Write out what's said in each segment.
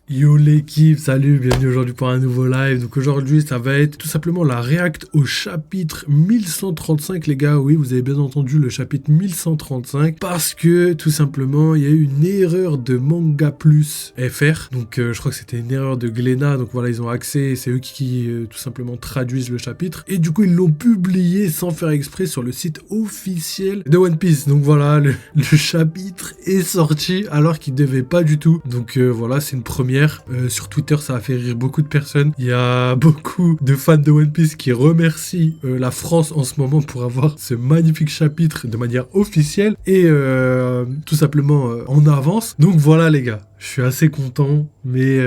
Yo l'équipe, salut, bienvenue aujourd'hui pour un nouveau live. Donc aujourd'hui ça va être tout simplement la react au chapitre 1135 les gars. Oui, vous avez bien entendu le chapitre 1135 parce que tout simplement il y a eu une erreur de Manga Plus FR. Donc je crois que c'était une erreur de Glénat. Donc voilà, ils ont accès, c'est eux qui tout simplement traduisent le chapitre. Et du coup ils l'ont publié sans faire exprès sur le site officiel de One Piece. Donc voilà, le chapitre est sorti alors qu'il devait pas du tout. Donc voilà, c'est une première. Sur Twitter, ça a fait rire beaucoup de personnes. Il y a beaucoup de fans de One Piece qui remercient la France en ce moment pour avoir ce magnifique chapitre de manière officielle et tout simplement en avance. Donc voilà les gars, je suis assez content, mais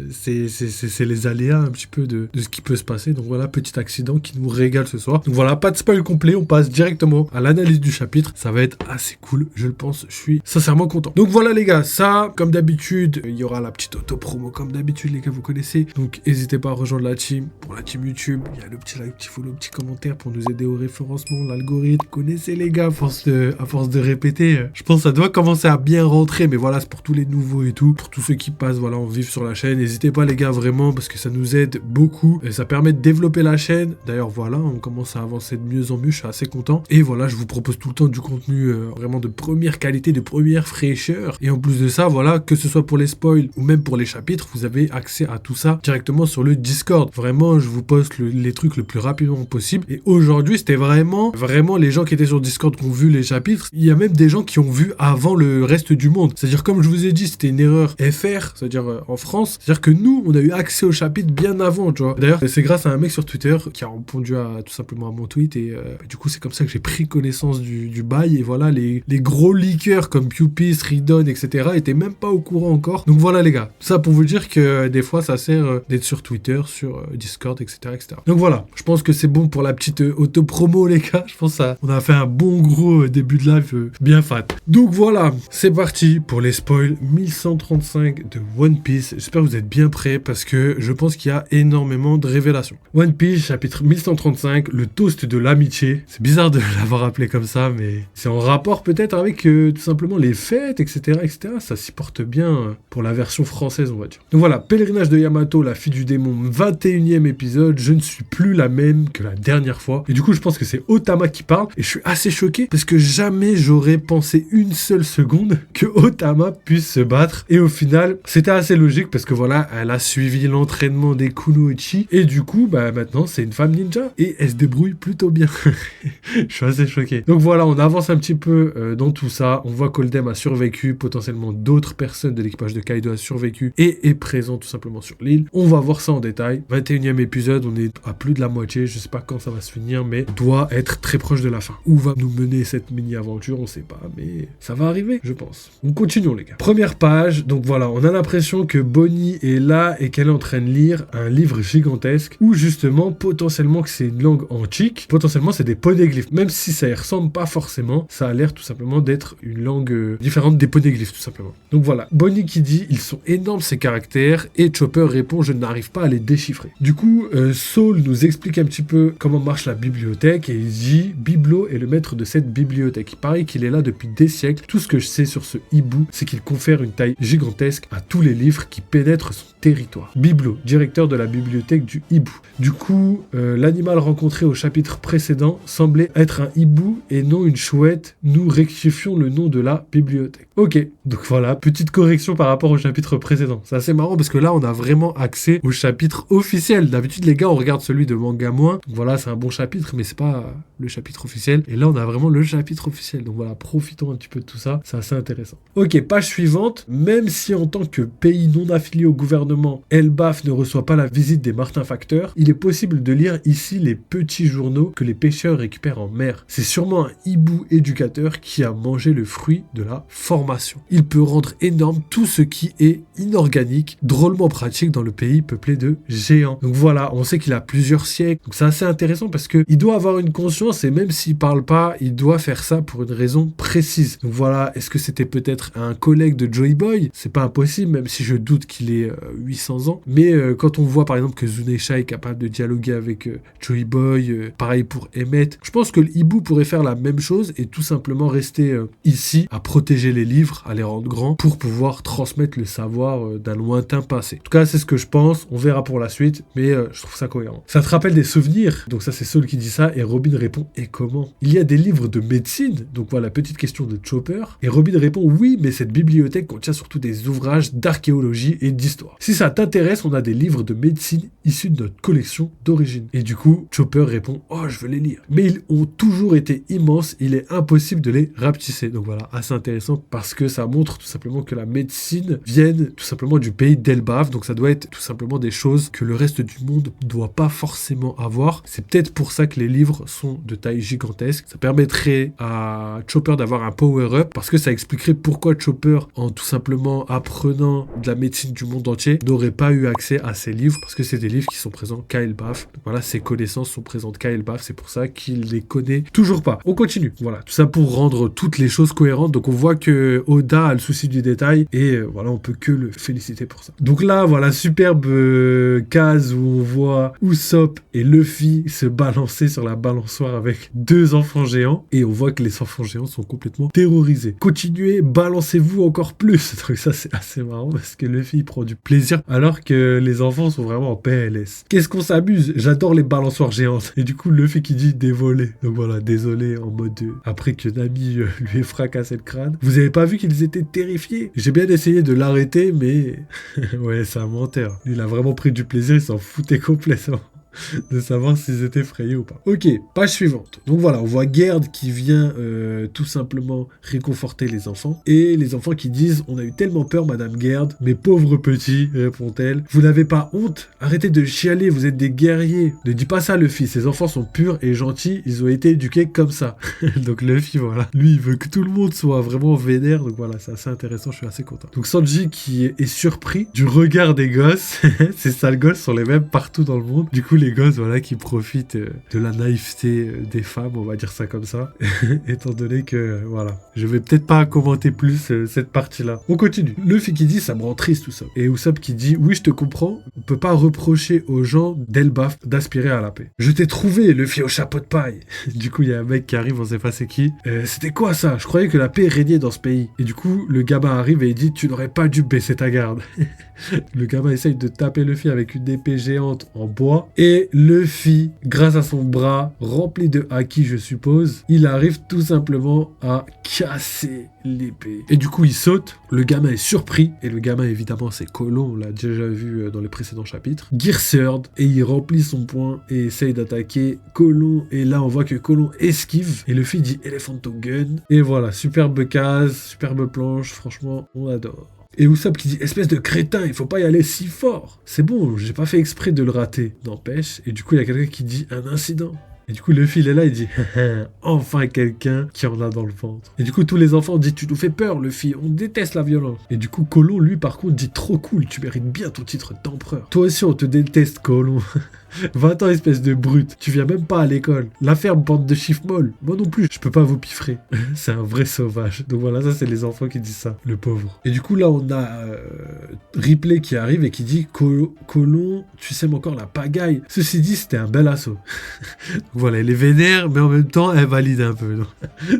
c'est les aléas un petit peu de ce qui peut se passer. Donc voilà, petit accident qui nous régale ce soir. Donc voilà, pas de spoil complet, on passe directement à l'analyse du chapitre. Ça va être assez cool, je le pense. Je suis sincèrement content. Donc voilà les gars, ça, comme d'habitude, il y aura la petite auto-promo comme d'habitude les gars, vous connaissez. Donc n'hésitez pas à rejoindre la team. Pour la team YouTube, il y a le petit like, petit follow, petit commentaire pour nous aider au référencement, l'algorithme. Vous connaissez les gars, à force de répéter, je pense que ça doit commencer à bien rentrer. Mais voilà, c'est pour tous les nouveaux et tout, pour tous ceux qui passent voilà en vif sur la chaîne. N'hésitez pas les gars vraiment parce que ça nous aide beaucoup et ça permet de développer la chaîne. D'ailleurs voilà, on commence à avancer de mieux en mieux, je suis assez content. Et voilà, je vous propose tout le temps du contenu vraiment de première qualité, de première fraîcheur. Et en plus de ça, voilà, que ce soit pour les spoils ou même pour les chapitres, vous avez accès à tout ça directement sur le Discord. Vraiment, je vous poste les trucs le plus rapidement possible. Et aujourd'hui, c'était vraiment les gens qui étaient sur Discord qui ont vu les chapitres. Il y a même des gens qui ont vu avant le reste du monde. C'est-à-dire, comme je vous ai dit, c'était une erreur FR, c'est-à-dire en France. C'est-à-dire que nous, on a eu accès au chapitre bien avant, tu vois. D'ailleurs, c'est grâce à un mec sur Twitter qui a répondu tout simplement à mon tweet. Et du coup, c'est comme ça que j'ai pris connaissance du bail. Et voilà, les gros leakers comme Pewpiece, Ridon, etc. étaient même pas au courant encore. Donc voilà les gars, ça pour vous dire que des fois ça sert d'être sur Twitter, sur Discord, etc., etc. Donc voilà, je pense que c'est bon pour la petite auto-promo les gars. Je pense qu'on a fait un bon gros début de live bien fat. Donc voilà, c'est parti pour les spoils 1135 de One Piece. J'espère que vous êtes bien prêts parce que je pense qu'il y a énormément de révélations. One Piece, chapitre 1135, le toast de l'amitié. C'est bizarre de l'avoir appelé comme ça, mais c'est en rapport peut-être avec tout simplement les fêtes, etc., etc. Ça s'y porte bien pour la version française, on va dire. Donc voilà, pèlerinage de Yamato, la fille du démon, 21e épisode. Je ne suis plus la même que la dernière fois. Et du coup, je pense que c'est Otama qui parle. Et je suis assez choqué parce que jamais j'aurais pensé une seule seconde que Otama puisse se battre. Et au final, c'était assez logique parce que voilà, elle a suivi l'entraînement des Kunoichi. Et du coup, bah maintenant, c'est une femme ninja. Et elle se débrouille plutôt bien. Je suis assez choqué. Donc voilà, on avance un petit peu dans tout ça. On voit qu'Oldem a survécu, potentiellement d'autres personnes de l'équipage de Kaido a survécu et est présent tout simplement sur l'île. On va voir ça en détail. 21e épisode, on est à plus de la moitié. Je sais pas quand ça va se finir, mais on doit être très proche de la fin. Où va nous mener cette mini-aventure, on sait pas, mais ça va arriver, je pense. On continue les gars. Première page, donc voilà, on a l'impression que Bonnie est là et qu'elle est en train de lire un livre gigantesque où justement, potentiellement que c'est une langue antique, potentiellement c'est des poneglyphes. Même si ça y ressemble pas forcément, ça a l'air tout simplement d'être une langue différente des poneglyphes tout simplement. Donc voilà, Bonnie qui dit ils sont énormes ces caractères et Chopper répond je n'arrive pas à les déchiffrer. Du coup, Saul nous explique un petit peu comment marche la bibliothèque et il dit Biblo est le maître de cette bibliothèque. Il paraît qu'il est là depuis des siècles. Tout ce que je sais sur ce hibou, c'est qu'il confère une taille gigantesque à tous les livres qui pénètrent son territoire. Biblo, directeur de la bibliothèque du hibou. Du coup, l'animal rencontré au chapitre précédent semblait être un hibou et non une chouette. Nous rectifions le nom de la bibliothèque. Ok, donc voilà, petite correction par rapport au chapitre précédent. C'est assez marrant parce que là, on a vraiment accès au chapitre officiel. D'habitude, les gars, on regarde celui de Manga Moins. Donc voilà, c'est un bon chapitre, mais c'est pas le chapitre officiel. Et là, on a vraiment le chapitre officiel. Donc voilà, profitons un petit peu de tout ça. C'est assez intéressant. Ok, page suivante. Même si en tant que pays non affilié au gouvernement, Elbaf ne reçoit pas la visite des Martin Facteurs, il est possible de lire ici les petits journaux que les pêcheurs récupèrent en mer. C'est sûrement un hibou éducateur qui a mangé le fruit de la formation. Il peut rendre énorme tout ce qui est inorganique, drôlement pratique dans le pays peuplé de géants. Donc voilà, on sait qu'il a plusieurs siècles. Donc c'est assez intéressant parce que il doit avoir une conscience et même s'il parle pas, il doit faire ça pour une raison précise. Donc voilà, est-ce que c'était peut-être un collègue de Joy Boy? C'est pas impossible, même si je doute qu'il ait 800 ans. Mais quand on voit par exemple que Zunesha est capable de dialoguer avec Joy Boy, pareil pour Emmett, je pense que le hibou pourrait faire la même chose et tout simplement rester ici à protéger les livres, à les rendre grands pour pouvoir transmettre le savoir voire d'un lointain passé. En tout cas, c'est ce que je pense, on verra pour la suite, mais je trouve ça cohérent. Ça te rappelle des souvenirs? Donc ça, c'est Saul qui dit ça, et Robin répond, et comment? Il y a des livres de médecine? Donc voilà, petite question de Chopper, et Robin répond, oui, mais cette bibliothèque contient surtout des ouvrages d'archéologie et d'histoire. Si ça t'intéresse, on a des livres de médecine issus de notre collection d'origine. Et du coup, Chopper répond, oh, je veux les lire. Mais ils ont toujours été immenses, il est impossible de les rapetisser. Donc voilà, assez intéressant parce que ça montre tout simplement que la médecine vienne tout simplement du pays d'Elbaf. Donc ça doit être tout simplement des choses que le reste du monde ne doit pas forcément avoir. C'est peut-être pour ça que les livres sont de taille gigantesque. Ça permettrait à Chopper d'avoir un power-up parce que ça expliquerait pourquoi Chopper, en tout simplement apprenant de la médecine du monde entier, n'aurait pas eu accès à ces livres parce que c'est des livres qui sont présents qu'à Elbaf. Donc voilà, ses connaissances sont présentes qu'à Elbaf. C'est pour ça qu'il les connaît toujours pas. On continue. Voilà, tout ça pour rendre toutes les choses cohérentes. Donc on voit que Oda a le souci du détail et voilà, on peut que le féliciter pour ça. Donc là, voilà, superbe case où on voit Usopp et Luffy se balancer sur la balançoire avec deux enfants géants et on voit que les enfants géants sont complètement terrorisés. Continuez, balancez-vous encore plus. Donc ça, c'est assez marrant parce que Luffy prend du plaisir alors que les enfants sont vraiment en PLS. Qu'est-ce qu'on s'amuse? J'adore les balançoires géantes. Et du coup, Luffy qui dit dévolé. Donc voilà, désolé en mode après que Nami lui ait fracassé le crâne. Vous avez pas vu qu'ils étaient terrifiés? J'ai bien essayé de l'arrêter, mais ouais, c'est un menteur. Il a vraiment pris du plaisir, il s'en foutait complètement de savoir s'ils étaient effrayés ou pas. Ok, page suivante. Donc voilà, on voit Gerd qui vient tout simplement réconforter les enfants. Et les enfants qui disent, on a eu tellement peur, Madame Gerd. Mes pauvres petits, répond-elle. Vous n'avez pas honte? Arrêtez de chialer, vous êtes des guerriers. Ne dis pas ça, Luffy. Ces enfants sont purs et gentils. Ils ont été éduqués comme ça. Donc Luffy, voilà. Lui, il veut que tout le monde soit vraiment vénère. Donc voilà, c'est assez intéressant, je suis assez content. Donc Sanji qui est surpris du regard des gosses. Ces sales gosses sont les mêmes partout dans le monde. Du coup, les gosses, voilà, qui profitent de la naïveté des femmes, on va dire ça comme ça, étant donné que, voilà, je vais peut-être pas commenter plus cette partie-là. On continue. Luffy qui dit, ça me rend triste tout ça. Et Usopp qui dit, oui, je te comprends, on peut pas reprocher aux gens d'Elbaf d'aspirer à la paix. Je t'ai trouvé, Luffy au chapeau de paille. Du coup, il y a un mec qui arrive, on sait pas c'est qui. C'était quoi ça? Je croyais que la paix régnait dans ce pays. Et du coup, le gamin arrive et il dit, tu n'aurais pas dû baisser ta garde. Le gamin essaye de taper Luffy avec une épée géante en bois. Et Luffy, grâce à son bras rempli de haki, je suppose, il arrive tout simplement à casser l'épée. Et du coup, il saute. Le gamin est surpris. Et le gamin, évidemment, c'est Colon. On l'a déjà vu dans les précédents chapitres. Gear Third. Et il remplit son poing et essaye d'attaquer Colon. Et là, on voit que Colon esquive. Et Luffy dit Elephanto Gun. Et voilà, superbe case, superbe planche. Franchement, on adore. Et Usopp qui dit, espèce de crétin, il faut pas y aller si fort. C'est bon, j'ai pas fait exprès de le rater. N'empêche. Et du coup, il y a quelqu'un qui dit, un incident. Et du coup, Luffy, il est là, il dit, enfin quelqu'un qui en a dans le ventre. Et du coup, tous les enfants disent, tu nous fais peur, Luffy, on déteste la violence. Et du coup, Colon, lui, par contre, dit, trop cool, tu mérites bien ton titre d'empereur. Toi aussi, on te déteste, Colon. 20 ans, espèce de brute. Tu viens même pas à l'école. La ferme, bande de chiffres molles. Moi non plus, je peux pas vous piffrer. C'est un vrai sauvage. Donc voilà, ça, c'est les enfants qui disent ça. Le pauvre. Et du coup, là, on a Ripley qui arrive et qui dit Colon, tu sèmes encore la pagaille. Ceci dit, c'était un bel assaut. Donc voilà, elle est vénère, mais en même temps, elle valide un peu.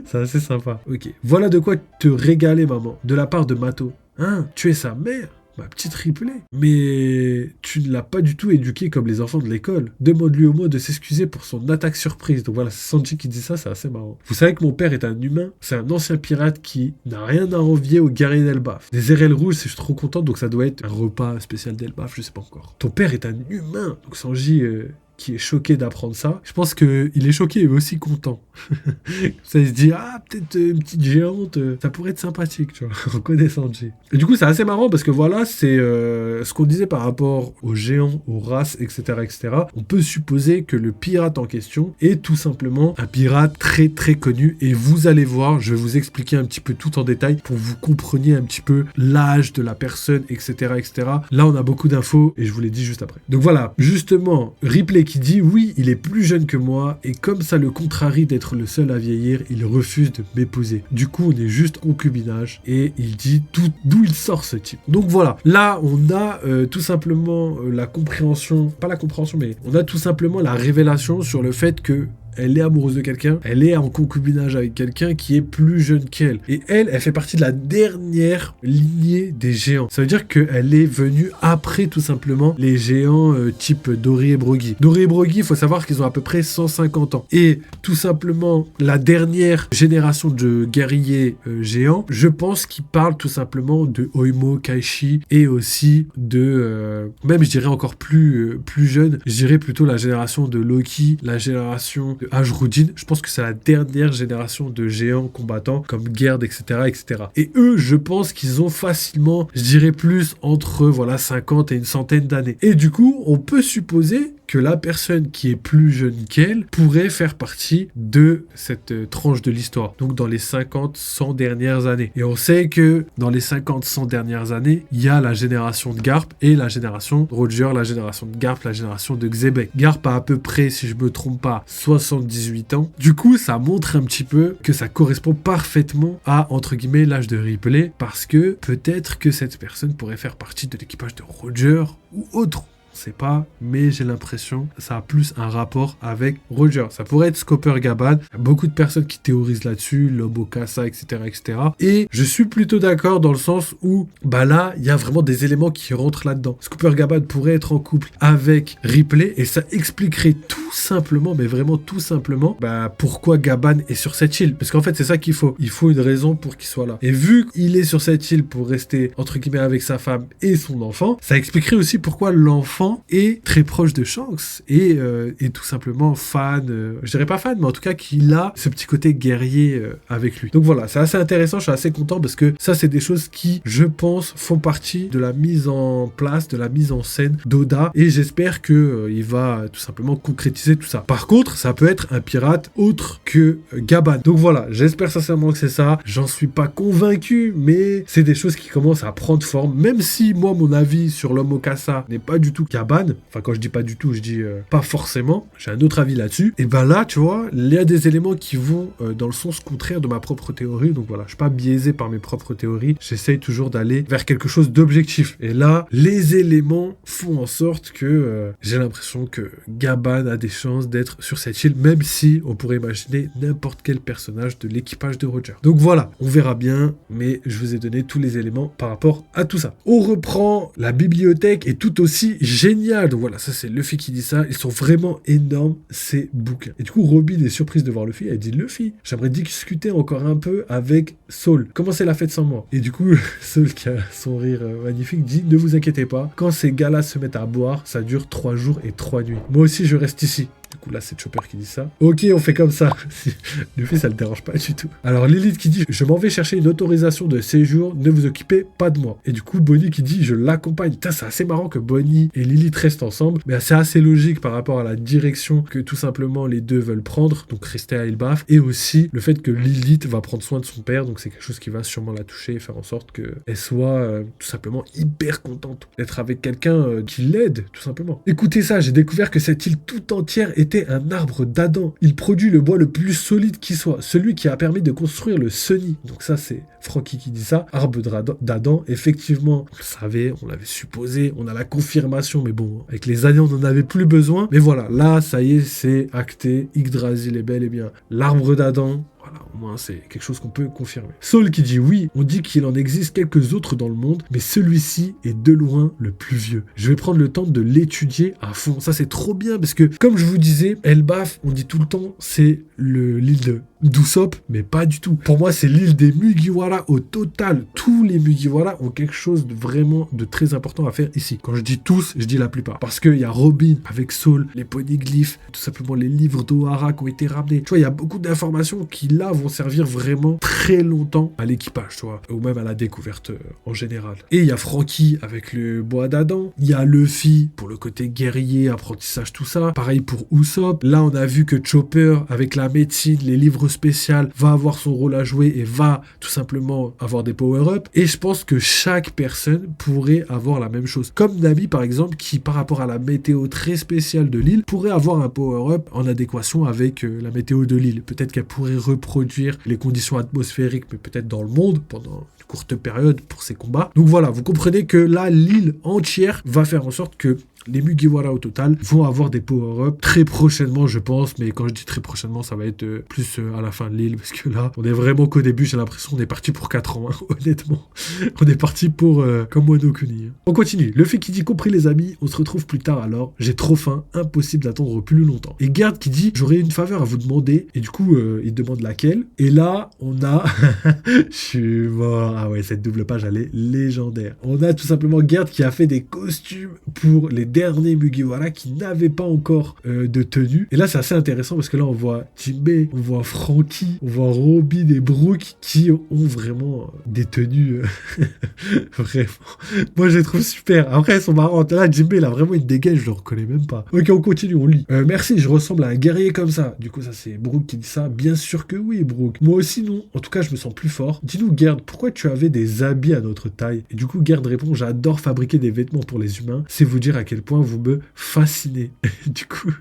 C'est assez sympa. Ok. Voilà de quoi te régaler, maman. De la part de Mato. Hein, tu es sa mère? Ma petite Ripley. Mais tu ne l'as pas du tout éduqué comme les enfants de l'école. Demande-lui au moins de s'excuser pour son attaque surprise. Donc voilà, c'est Sanji qui dit ça, c'est assez marrant. Vous savez que mon père est un humain. C'est un ancien pirate qui n'a rien à envier aux guerriers d'Elbaf. Des érelles rouges, je suis trop content, donc ça doit être un repas spécial d'Elbaf, je sais pas encore. Ton père est un humain. Donc Sanji... qui est choqué d'apprendre ça. Je pense qu'il est choqué mais aussi content. Ça, il se dit, ah, peut-être une petite géante, ça pourrait être sympathique, tu vois, en connaissant Sanji. Et du coup, c'est assez marrant parce que voilà, c'est ce qu'on disait par rapport aux géants, aux races, etc., etc. On peut supposer que le pirate en question est tout simplement un pirate très, très connu. Et vous allez voir, je vais vous expliquer un petit peu tout en détail pour que vous compreniez un petit peu l'âge de la personne, etc., etc. Là, on a beaucoup d'infos et je vous l'ai dit juste après. Donc voilà, justement, Ripley qui dit oui, il est plus jeune que moi et comme ça le contrarie d'être le seul à vieillir, il refuse de m'épouser. Du coup, on est juste concubinage et il dit d'où il sort ce type. Donc voilà, là on a tout simplement la compréhension, pas la compréhension, mais on a tout simplement la révélation sur le fait que elle est amoureuse de quelqu'un, elle est en concubinage avec quelqu'un qui est plus jeune qu'elle. Et elle fait partie de la dernière lignée des géants. Ça veut dire qu'elle est venue après tout simplement les géants type Dori et Broggy. Dori et Broggy, il faut savoir qu'ils ont à peu près 150 ans. Et tout simplement, la dernière génération de guerriers géants, je pense qu'ils parlent tout simplement de Oimo, Kaishi et aussi de... même je dirais encore plus jeune, je dirais plutôt la génération de Loki, la génération de Ajrudin. Je pense que c'est la dernière génération de géants combattants comme Gerd, etc., etc. Et eux, je pense qu'ils ont facilement, je dirais plus entre 50 et une centaine d'années. Et du coup, on peut supposer que la personne qui est plus jeune qu'elle pourrait faire partie de cette tranche de l'histoire. Donc dans les 50-100 dernières années. Et on sait que dans les 50-100 dernières années, il y a la génération de Garp et la génération de Roger, la génération de Garp, la génération de Xebec. Garp a à peu près, si je me trompe pas, 78 ans. Du coup, ça montre un petit peu que ça correspond parfaitement à, entre guillemets, l'âge de Ripley, parce que peut-être que cette personne pourrait faire partie de l'équipage de Roger ou autre. On sait pas, mais j'ai l'impression que ça a plus un rapport avec Roger. Ça pourrait être Scooper Gaban. Il y a beaucoup de personnes qui théorisent là-dessus, Lobo Casa, etc., etc. Et je suis plutôt d'accord dans le sens où, là, il y a vraiment des éléments qui rentrent là-dedans. Scooper Gaban pourrait être en couple avec Ripley et ça expliquerait tout simplement, mais vraiment tout simplement, pourquoi Gaban est sur cette île. Parce qu'en fait, c'est ça qu'il faut. Il faut une raison pour qu'il soit là. Et vu qu'il est sur cette île pour rester, entre guillemets, avec sa femme et son enfant, ça expliquerait aussi pourquoi l'enfant est très proche de Shanks et tout simplement fan, je dirais pas fan, mais en tout cas qu'il a ce petit côté guerrier avec lui. Donc voilà, c'est assez intéressant, je suis assez content parce que ça c'est des choses qui, je pense, font partie de la mise en place, de la mise en scène d'Oda et j'espère que il va tout simplement concrétiser tout ça. Par contre, ça peut être un pirate autre que Gaban. Donc voilà, j'espère sincèrement que c'est ça. J'en suis pas convaincu, mais c'est des choses qui commencent à prendre forme, même si moi mon avis sur l'homme au Casa n'est pas du tout Gaban, enfin quand je dis pas du tout, je dis pas forcément, j'ai un autre avis là-dessus, et là, tu vois, il y a des éléments qui vont dans le sens contraire de ma propre théorie, donc voilà, je suis pas biaisé par mes propres théories, j'essaye toujours d'aller vers quelque chose d'objectif, et là, les éléments font en sorte que j'ai l'impression que Gaban a des chances d'être sur cette île, même si on pourrait imaginer n'importe quel personnage de l'équipage de Roger. Donc voilà, on verra bien, mais je vous ai donné tous les éléments par rapport à tout ça. On reprend, la bibliothèque est tout aussi génial. Donc voilà, ça c'est Luffy qui dit ça. Ils sont vraiment énormes, ces bouquins. Et du coup, Robin est surprise de voir Luffy. Elle dit, Luffy, j'aimerais discuter encore un peu avec Saul. Comment c'est la fête sans moi? Et du coup, Saul, qui a son rire magnifique, dit, ne vous inquiétez pas. Quand ces gars-là se mettent à boire, ça dure 3 jours et 3 nuits. Moi aussi, je reste ici. Du coup, là, c'est Chopper qui dit ça. Ok, on fait comme ça. Luffy, ça le dérange pas du tout. Alors, Lilith qui dit, je m'en vais chercher une autorisation de séjour, ne vous occupez pas de moi. Et du coup, Bonnie qui dit, je l'accompagne. Putain, c'est assez marrant que Bonnie et Lilith restent ensemble, mais c'est assez logique par rapport à la direction que tout simplement les deux veulent prendre, donc rester à Elbaf, et aussi le fait que Lilith va prendre soin de son père, donc c'est quelque chose qui va sûrement la toucher et faire en sorte qu'elle soit tout simplement hyper contente d'être avec quelqu'un qui l'aide, tout simplement. Écoutez ça, j'ai découvert que cette île tout entière était un arbre d'Adam. Il produit le bois le plus solide qui soit, celui qui a permis de construire le Sunny. Donc ça, c'est Franky qui dit ça. Arbre d'Adam, effectivement, on le savait, on l'avait supposé, on a la confirmation, mais bon, avec les années, on n'en avait plus besoin. Mais voilà, là, ça y est, c'est acté. Yggdrasil est bel et bien l'arbre d'Adam. Voilà, au moins c'est quelque chose qu'on peut confirmer. Saul qui dit oui, on dit qu'il en existe quelques autres dans le monde, mais celui-ci est de loin le plus vieux. Je vais prendre le temps de l'étudier à fond. Ça c'est trop bien parce que, comme je vous disais, Elbaf, on dit tout le temps, c'est l'île de d'Usopp, mais pas du tout. Pour moi, c'est l'île des Mugiwara au total. Tous les Mugiwara ont quelque chose de vraiment de très important à faire ici. Quand je dis tous, je dis la plupart. Parce qu'il y a Robin avec Saul, les poneglyphes, tout simplement les livres d'Ohara qui ont été ramenés. Tu vois, il y a beaucoup d'informations qui là vont servir vraiment très longtemps à l'équipage, tu vois, ou même à la découverte en général. Et il y a Franky avec le bois d'Adam. Il y a Luffy pour le côté guerrier, apprentissage, tout ça. Pareil pour Usopp. Là, on a vu que Chopper avec la médecine, les livres spécial va avoir son rôle à jouer et va tout simplement avoir des power-up. Et je pense que chaque personne pourrait avoir la même chose. Comme Nami par exemple, qui par rapport à la météo très spéciale de l'île, pourrait avoir un power-up en adéquation avec la météo de l'île. Peut-être qu'elle pourrait reproduire les conditions atmosphériques, mais peut-être dans le monde pendant une courte période pour ses combats. Donc voilà, vous comprenez que là, l'île entière va faire en sorte que Les Mugiwara au total vont avoir des power-up très prochainement, je pense, mais quand je dis très prochainement, ça va être plus à la fin de l'île, parce que là, on est vraiment qu'au début, j'ai l'impression qu'on est parti pour 4 ans, hein, honnêtement. On est parti pour comme Wano Kuni. Hein. On continue. Le fait qui dit compris les amis, on se retrouve plus tard alors, j'ai trop faim, impossible d'attendre plus longtemps. Et Garde qui dit, j'aurais une faveur à vous demander, et du coup, il demande laquelle, et là, on a, je suis mort, ah ouais, cette double page, elle est légendaire. On a tout simplement Garde qui a fait des costumes pour les derniers Mugiwara qui n'avaient pas encore de tenue. Et là, c'est assez intéressant parce que là, on voit Jinbei, on voit Franky, on voit Robin et Brook qui ont vraiment des tenues vraiment. Moi, je les trouve super. Après, elles sont marrantes. Là, Jinbei, il a vraiment une dégaine, je le reconnais même pas. Ok, on continue, on lit. Merci, je ressemble à un guerrier comme ça. Du coup, ça, c'est Brook qui dit ça. Bien sûr que oui, Brook. Moi aussi, non. En tout cas, je me sens plus fort. Dis-nous, Garde, pourquoi tu avais des habits à notre taille? Et du coup, Garde répond, j'adore fabriquer des vêtements pour les humains. C'est vous dire à quel point vous me fascinez. Du coup,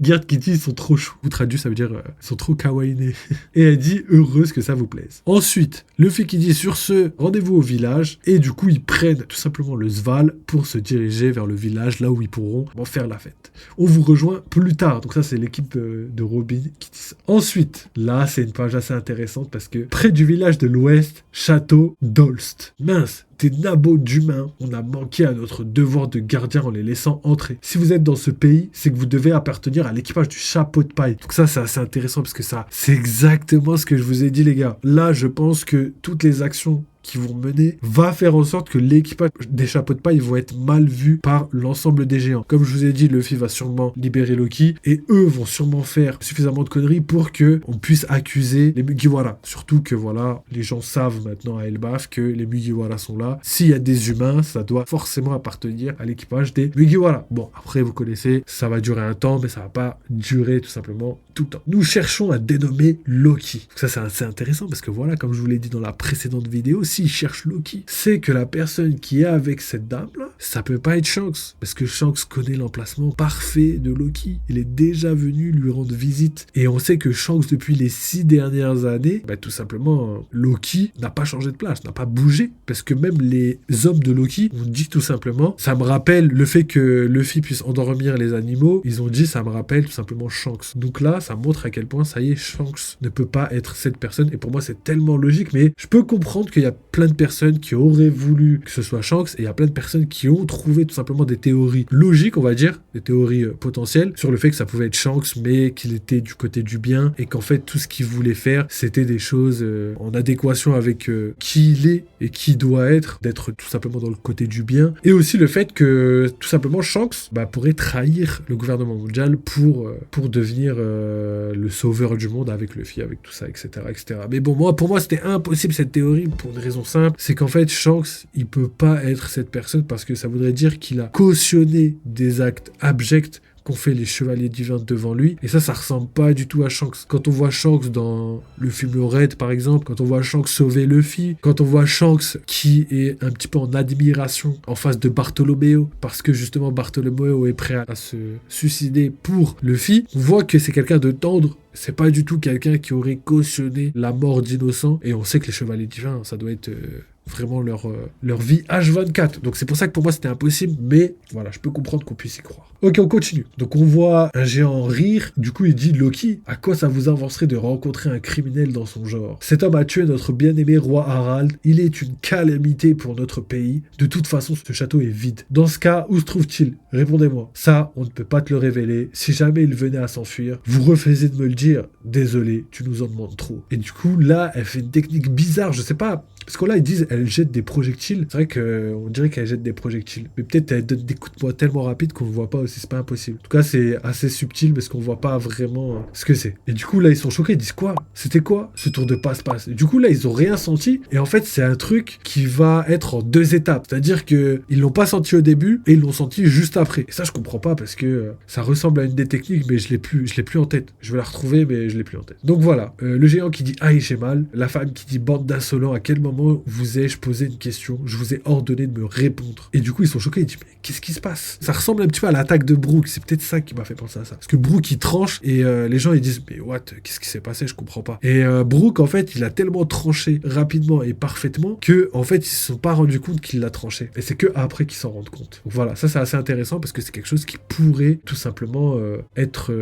Garde qui dit, ils sont trop choux. Ou traduit, ça veut dire, ils sont trop kawaiinés. Et elle dit, heureuse que ça vous plaise. Ensuite, Luffy qui dit, sur ce, rendez-vous au village. Et du coup, ils prennent tout simplement le Sval pour se diriger vers le village, là où ils pourront faire la fête. On vous rejoint plus tard. Donc ça, c'est l'équipe de Robin qui dit ça. Ensuite, là, c'est une page assez intéressante parce que près du village de l'Ouest, château d'Olst. Mince, des nabots d'humains, on a manqué à notre devoir de gardien en les laissant entrer. Si vous êtes dans ce pays, c'est que vous devez appartenir à l'équipage du chapeau de paille. Donc ça, c'est assez intéressant parce que ça, c'est exactement ce que je vous ai dit, les gars. Là, je pense que toutes les actions qui vont mener va faire en sorte que l'équipage des chapeaux de paille vont être mal vus par l'ensemble des géants. Comme je vous ai dit, Luffy va sûrement libérer Loki et eux vont sûrement faire suffisamment de conneries pour que on puisse accuser les Mugiwara. Surtout que voilà, les gens savent maintenant à Elbaf que les Mugiwara sont là. S'il y a des humains, ça doit forcément appartenir à l'équipage des Mugiwara. Bon, après vous connaissez, ça va durer un temps, mais ça va pas durer tout simplement tout le temps. Nous cherchons à dénommer Loki. Donc ça c'est assez intéressant parce que voilà, comme je vous l'ai dit dans la précédente vidéo, s'il cherche Loki, c'est que la personne qui est avec cette dame-là, ça peut pas être Shanks. Parce que Shanks connaît l'emplacement parfait de Loki. Il est déjà venu lui rendre visite. Et on sait que Shanks, depuis les 6 dernières années, tout simplement, Loki n'a pas changé de place, n'a pas bougé. Parce que même les hommes de Loki ont dit tout simplement, ça me rappelle le fait que Luffy puisse endormir les animaux, ils ont dit, ça me rappelle tout simplement Shanks. Donc là, ça montre à quel point, ça y est, Shanks ne peut pas être cette personne. Et pour moi, c'est tellement logique, mais je peux comprendre qu'il y a plein de personnes qui auraient voulu que ce soit Shanks et il y a plein de personnes qui ont trouvé tout simplement des théories logiques, on va dire, des théories potentielles sur le fait que ça pouvait être Shanks mais qu'il était du côté du bien et qu'en fait tout ce qu'il voulait faire c'était des choses en adéquation avec qui il est et qui doit être, d'être tout simplement dans le côté du bien, et aussi le fait que tout simplement Shanks pourrait trahir le gouvernement mondial pour devenir le sauveur du monde avec Luffy, avec tout ça, etc., etc. Mais bon, pour moi c'était impossible cette théorie pour une raison simple, c'est qu'en fait Shanks il peut pas être cette personne parce que ça voudrait dire qu'il a cautionné des actes abjects qu'ont fait les chevaliers divins devant lui, et ça ressemble pas du tout à Shanks. Quand on voit Shanks dans le film Red par exemple, quand on voit Shanks sauver Luffy, quand on voit Shanks qui est un petit peu en admiration en face de Bartholoméo, parce que justement Bartholoméo est prêt à se suicider pour Luffy, on voit que c'est quelqu'un de tendre. C'est pas du tout quelqu'un qui aurait cautionné la mort d'innocents, et on sait que les chevaliers divins, ça doit être vraiment leur vie H24. Donc c'est pour ça que pour moi c'était impossible, mais voilà, je peux comprendre qu'on puisse y croire. Ok, on continue. Donc on voit un géant rire, du coup il dit, Loki, à quoi ça vous avancerait de rencontrer un criminel dans son genre? Cet homme a tué notre bien-aimé roi Harald, il est une calamité pour notre pays, de toute façon ce château est vide. Dans ce cas, où se trouve-t-il? Répondez-moi. Ça, on ne peut pas te le révéler, si jamais il venait à s'enfuir, vous refusez de me le dire, désolé, tu nous en demandes trop. Et du coup là, elle fait une technique bizarre, je sais pas, parce que là ils disent elle jette des projectiles. C'est vrai qu'on dirait qu'elle jette des projectiles. Mais peut-être elle donne des coups de poing tellement rapides qu'on ne voit pas aussi. C'est pas impossible. En tout cas, c'est assez subtil parce qu'on voit pas vraiment ce que c'est. Et du coup, là, ils sont choqués. Ils disent quoi? C'était quoi ce tour de passe-passe? Et du coup, là, ils ont rien senti. Et en fait, c'est un truc qui va être en 2 étapes. C'est-à-dire qu'ils l'ont pas senti au début et ils l'ont senti juste après. Et ça, je comprends pas parce que ça ressemble à une des techniques, mais je l'ai plus en tête. Je vais la retrouver, mais je l'ai plus en tête. Donc voilà. Le géant qui dit aïe, j'ai mal. La femme qui dit bande d'insolents, à quel moment dernièrement vous ai-je posé une question, je vous ai ordonné de me répondre. Et du coup, ils sont choqués, ils disent, mais qu'est-ce qui se passe? Ça ressemble un petit peu à l'attaque de Brook, c'est peut-être ça qui m'a fait penser à ça. Parce que Brook, il tranche, et les gens, ils disent, mais what, qu'est-ce qui s'est passé? Je comprends pas. Et Brook, en fait, il a tellement tranché rapidement et parfaitement que, en fait, ils se sont pas rendus compte qu'il l'a tranché. Et c'est que après qu'ils s'en rendent compte. Donc voilà, ça c'est assez intéressant parce que c'est quelque chose qui pourrait tout simplement être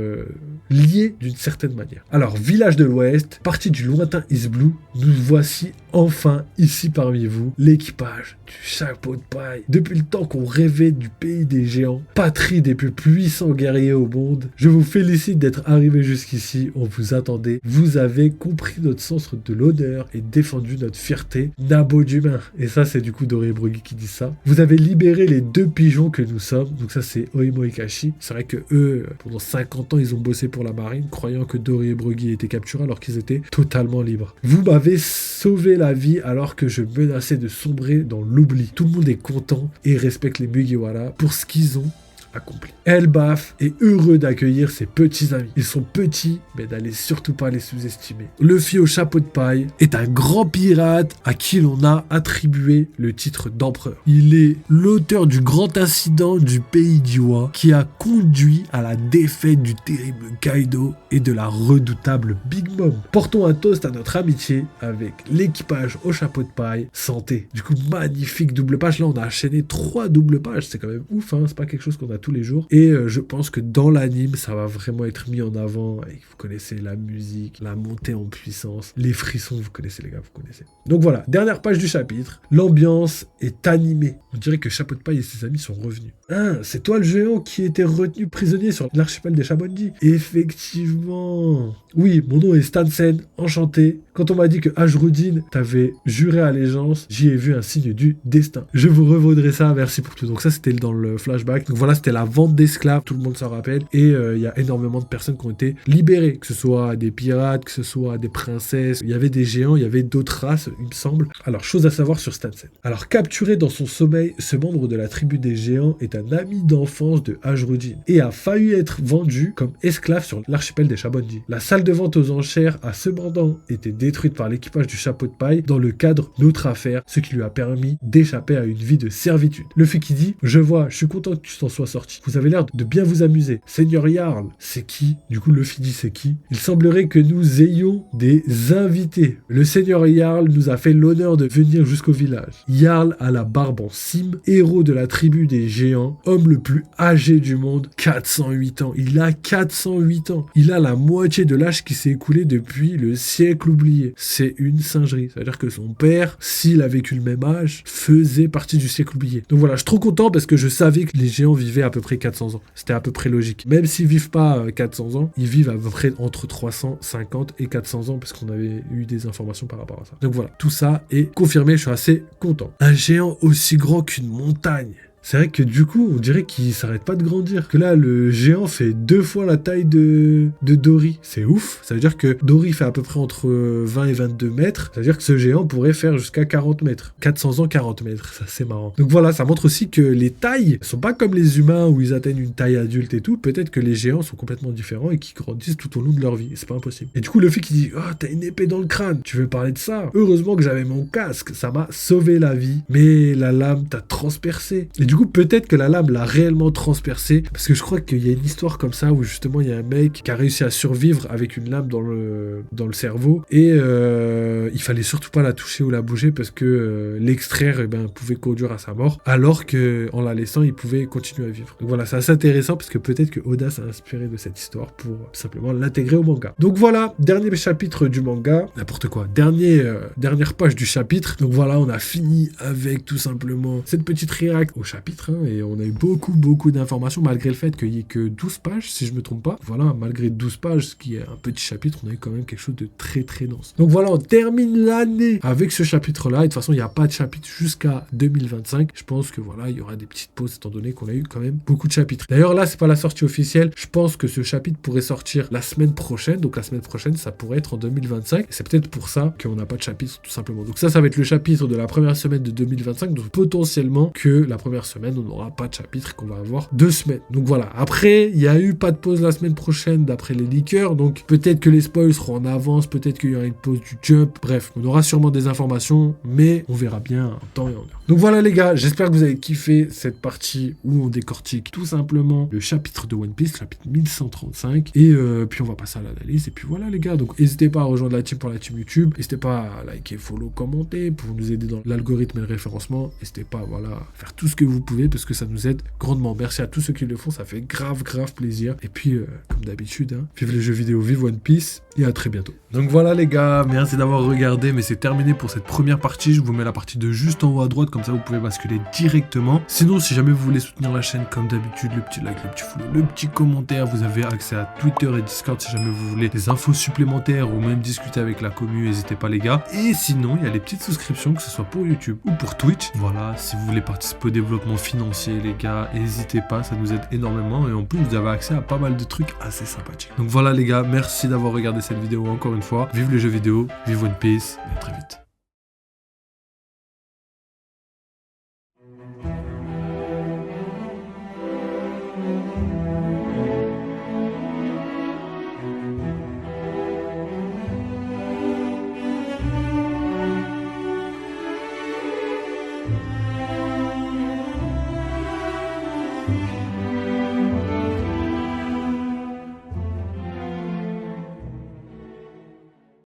lié d'une certaine manière. Alors, village de l'Ouest, partie du lointain East Blue, nous voici enfin ici parmi vous, l'équipage du chapeau de paille. Depuis le temps qu'on rêvait du pays des géants, patrie des plus puissants guerriers au monde, je vous félicite d'être arrivé jusqu'ici, on vous attendait, vous avez compris notre sens de l'honneur et défendu notre fierté, nabo d'humain. Et ça c'est du coup Dori et Broggy qui dit ça. Vous avez libéré les 2 pigeons que nous sommes, donc ça c'est Oimo et Kashi. C'est vrai que eux, pendant 50 ans, ils ont bossé pour la marine, croyant que Dori et Broggy étaient capturés alors qu'ils étaient totalement libres. Vous m'avez sauvé la vie alors que je menaçais de sombrer dans l'oubli. Tout le monde est content et respecte les Mugiwara pour ce qu'ils ont accompli. Elbaf est heureux d'accueillir ses petits amis. Ils sont petits, mais n'allez surtout pas les sous-estimer. Luffy au chapeau de paille est un grand pirate à qui l'on a attribué le titre d'empereur. Il est l'auteur du grand incident du pays d'Iwa qui a conduit à la défaite du terrible Kaido et de la redoutable Big Mom. Portons un toast à notre amitié avec l'équipage au chapeau de paille. Santé. Du coup, magnifique double page. Là, on a enchaîné 3 doubles pages. C'est quand même ouf, hein. C'est pas quelque chose qu'on a tous les jours. Et je pense que dans l'anime, ça va vraiment être mis en avant. Et vous connaissez la musique, la montée en puissance, les frissons, vous connaissez les gars, vous connaissez. Donc voilà, dernière page du chapitre. L'ambiance est animée. On dirait que Chapeau de Paille et ses amis sont revenus. Ah, c'est toi le géant qui était retenu prisonnier sur l'archipel des Shabondi. Effectivement. Oui, mon nom est Stansen, enchanté. Quand on m'a dit que Ajrudin t'avait juré allégeance, j'y ai vu un signe du destin. Je vous revaudrai ça, merci pour tout. Donc ça, c'était dans le flashback. Donc voilà, c'était la vente d'esclaves, tout le monde s'en rappelle. Et il y a énormément de personnes qui ont été libérées, que ce soit des pirates, que ce soit des princesses. Il y avait des géants, il y avait d'autres races, il me semble. Alors, chose à savoir sur Stansen. Alors, capturé dans son sommeil, ce membre de la tribu des géants est un ami d'enfance de Ajrudin et a failli être vendu comme esclave sur l'archipel des Shabondi. La salle de vente aux enchères a cependant été détruite par l'équipage du chapeau de paille dans le cadre d'autres affaires, ce qui lui a permis d'échapper à une vie de servitude. Luffy qui dit « Je vois, je suis content que tu t'en sois sorti. Vous avez l'air de bien vous amuser. Seigneur Jarl, c'est qui ?» Du coup, Luffy dit « C'est qui ?» Il semblerait que nous ayons des invités. Le Seigneur Jarl nous a fait l'honneur de venir jusqu'au village. Jarl a la barbe en cime, héros de la tribu des géants, homme le plus âgé du monde, 408 ans. Il a 408 ans. Il a la moitié de l'âge qui s'est écoulé depuis le siècle oublié. C'est une singerie. C'est-à-dire que son père, s'il a vécu le même âge, faisait partie du siècle oublié. Donc voilà, je suis trop content parce que je savais que les géants vivaient à peu près 400 ans. C'était à peu près logique. Même s'ils vivent pas 400 ans, ils vivent à peu près entre 350 et 400 ans parce qu'on avait eu des informations par rapport à ça. Donc voilà, tout ça est confirmé, je suis assez content. Un géant aussi grand qu'une montagne. C'est vrai que du coup, on dirait qu'il s'arrête pas de grandir. Que là, le géant fait 2 fois la taille de Dory. C'est ouf. Ça veut dire que Dory fait à peu près entre 20 et 22 mètres. Ça veut dire que ce géant pourrait faire jusqu'à 40 mètres. 400 ans, 40 mètres. Ça, c'est marrant. Donc voilà, ça montre aussi que les tailles sont pas comme les humains où ils atteignent une taille adulte et tout. Peut-être que les géants sont complètement différents et qu'ils grandissent tout au long de leur vie. Et c'est pas impossible. Et du coup, le fait qu'il dit « Oh, t'as une épée dans le crâne. Tu veux parler de ça? Heureusement que j'avais mon casque. Ça m'a sauvé la vie. Mais la lame t'a transpercé. » Et du coup, peut-être que la lame l'a réellement transpercé, parce que je crois qu'il y a une histoire comme ça où justement il y a un mec qui a réussi à survivre avec une lame dans le cerveau et il fallait surtout pas la toucher ou la bouger parce que l'extraire pouvait conduire à sa mort, alors que en la laissant il pouvait continuer à vivre. Donc voilà, c'est assez intéressant parce que peut-être que Oda s'est inspiré de cette histoire pour simplement l'intégrer au manga. Donc voilà, dernier chapitre du manga, n'importe quoi, dernière page du chapitre. Donc voilà, on a fini avec tout simplement cette petite réact au chapitre, hein, et on a eu beaucoup d'informations malgré le fait qu'il n'y ait que 12 pages, si je me trompe pas. Voilà, malgré 12 pages, ce qui est un petit chapitre, on a eu quand même quelque chose de très dense. Donc voilà, on termine l'année avec ce chapitre-là, et de toute façon, il n'y a pas de chapitre jusqu'à 2025. Je pense que voilà, il y aura des petites pauses, étant donné qu'on a eu quand même beaucoup de chapitres. D'ailleurs, là, c'est pas la sortie officielle. Je pense que ce chapitre pourrait sortir la semaine prochaine, donc la semaine prochaine, ça pourrait être en 2025, et c'est peut-être pour ça qu'on n'a pas de chapitre, tout simplement. Donc ça va être le chapitre de la première semaine de 2025, donc potentiellement que la première semaine semaine, on n'aura pas de chapitre et qu'on va avoir 2 semaines. Donc voilà. Après, il y a eu pas de pause la semaine prochaine d'après les leakers, donc peut-être que les spoils seront en avance, peut-être qu'il y aura une pause du jump. Bref, on aura sûrement des informations, mais on verra bien en temps et en heure. Donc voilà les gars, j'espère que vous avez kiffé cette partie où on décortique tout simplement le chapitre de One Piece, chapitre 1135, et puis on va passer à l'analyse, et puis voilà les gars. Donc n'hésitez pas à rejoindre la team pour la team YouTube, n'hésitez pas à liker, follow, commenter pour nous aider dans l'algorithme et le référencement, n'hésitez pas voilà, à faire tout ce que vous pouvez parce que ça nous aide grandement. Merci à tous ceux qui le font, ça fait grave plaisir. Et puis comme d'habitude, hein, vive les jeux vidéo, vive One Piece, et à très bientôt. Donc voilà les gars, merci d'avoir regardé, mais c'est terminé pour cette première partie. Je vous mets la partie de juste en haut à droite, comme ça vous pouvez basculer directement. Sinon, si jamais vous voulez soutenir la chaîne comme d'habitude, le petit like, le petit follow, le petit commentaire, vous avez accès à Twitter et Discord si jamais vous voulez des infos supplémentaires ou même discuter avec la commu, n'hésitez pas les gars. Et sinon, il y a les petites souscriptions, que ce soit pour YouTube ou pour Twitch. Voilà, si vous voulez participer au développement financier les gars, n'hésitez pas, ça nous aide énormément et en plus vous avez accès à pas mal de trucs assez sympathiques. Donc voilà les gars, merci d'avoir regardé cette vidéo encore une fois. Vive les jeux vidéo, vive One Piece et à très vite.